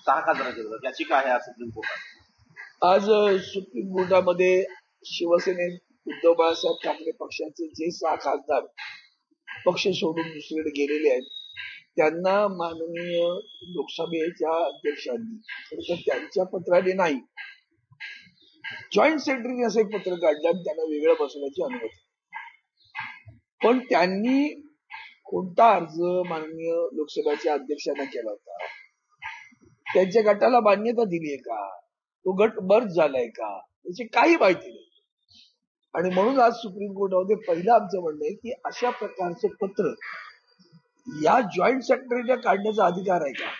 6 खासदारांच्या विरोधात याचिका आहे आज सुप्रीम कोर्टात. आज सुप्रीम कोर्टामध्ये शिवसेने उद्धव बाळासाहेब ठाकरे पक्षाचे जे 6 खासदार पक्ष सोडून दुसरीकडे गेलेले आहेत त्यांना माननीय लोकसभेच्या अध्यक्षांनी खरं तर त्यांच्या पत्राने नाही जॉईंट सेक्रेटरी असं एक पत्र काढलं आणि त्यांना वेगळं बसवण्याची अनुमती. पण त्यांनी कोणता अर्ज माननीय लोकसभेच्या अध्यक्षांना केला होता, त्यांच्या गटाला मान्यता दिली आहे का, तो गट मर्ज झालाय का, याची काही माहिती नाही. आणि म्हणून आज सुप्रीम कोर्टामध्ये पहिलं आमचं म्हणणं आहे की अशा प्रकारचं पत्र या जॉईंट सेक्रेटरीला काढण्याचा अधिकार आहे का,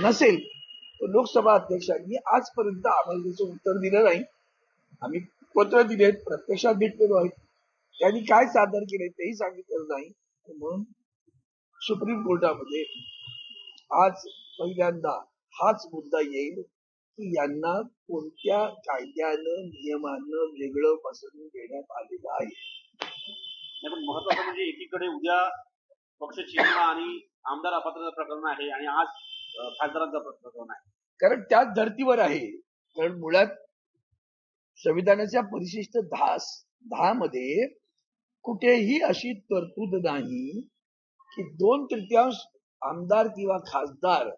नसेल तर लोकसभा अध्यक्षांनी आजपर्यंत आम्हाला त्याचं उत्तर दिलं नाही. आम्ही पत्र दिलेत, प्रत्यक्षात भेटलेलो आहे, त्यांनी काय सादर केले तेही सांगितलं नाही. म्हणून सुप्रीम कोर्टामध्ये आज पहिल्यांदा हाच मुद्दा येईल की यांना कोणत्या कायद्यानं नियमानं वेगळं बसवून देण्यात आलेलं आहे. पण महत्वाचं म्हणजे एकीकडे उद्या पक्ष चिन्ह आणि आमदार अपात्रता प्रकरण आहे आणि आज खासदारांचं प्रकरण आहे. कारण त्याच धर्तीवर आहे. कारण मुळात संविधानाच्या परिशिष्ट 10 मध्ये कुठेही अशी तरतूद नाही की 2/3 आमदार किंवा खासदार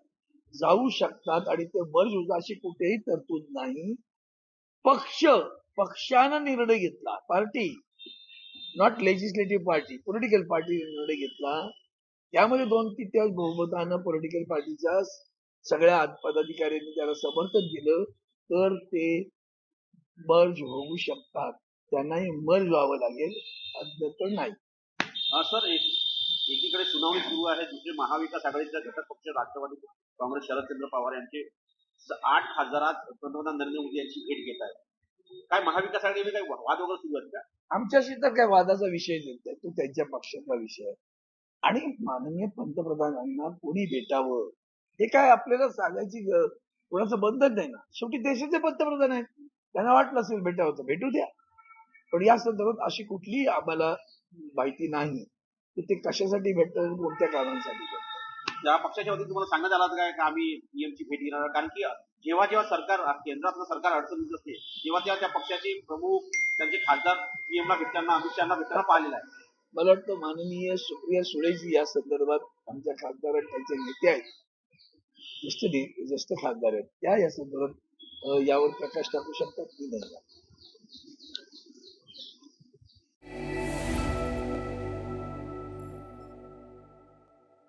जाऊ शकतात आणि ते मर्ज होतात अशी कुठेही तरतूद नाही. पक्षानं निर्णय घेतला, party not legislative party, political party निर्णय घेतला, त्यामध्ये 2/3 बहुमतानं पॉलिटिकल पार्टीच्या सगळ्या पदाधिकाऱ्यांनी त्याला समर्थन दिलं तर ते मर्ज होऊ शकतात. त्यांनाही मर्ज व्हावं लागेल, अन्यथा नाही. सर, एकीकडे सुनावणी सुरू आहे, दुसरे महाविकास आघाडीचा घटक पक्ष राष्ट्रवादी काँग्रेस शरदचंद्र पवार यांचे 8 खासदारात पंतप्रधान नरेंद्र मोदी यांची भेट घेत आहेत. काय महाविकास आघाडीमध्ये काही वाद वगैरे सुरू आहेत का? आमच्याशी तर काही वादाचा विषय नाही, तो त्यांच्या पक्षाचा विषय आहे. आणि माननीय पंतप्रधानांना कोणी भेटावं हे काय आपल्याला सांगायची कोणाचं बंधन नाही ना. शेवटी देशाचे पंतप्रधान आहेत, त्यांना वाटलं असेल भेटावं तर भेटू द्या. पण या संदर्भात अशी कुठलीही आम्हाला माहिती नाही की ते कशासाठी भेटतात, कोणत्या कारणांसाठी भेटतात. त्या पक्षाच्या वतीने तुम्हाला सांगण्यात आलं काय का आम्ही पीएमची भेट घेणार? कारण की जेव्हा जेव्हा सरकार केंद्रातलं सरकार अडचणीत असते तेव्हा तेव्हा त्या पक्षाचे प्रमुख त्यांचे खासदार पीएमला भेटताना, अमित शहाना भेटताना पाहिलेला आहे. मला वाटतं माननीय सुप्रिया सुळेजी या संदर्भात आमच्या खासदार त्यांचे नेते आहेत, ज्येष्ठ खासदार आहेत, त्या या संदर्भात यावर प्रकाश टाकू शकतात की नाही.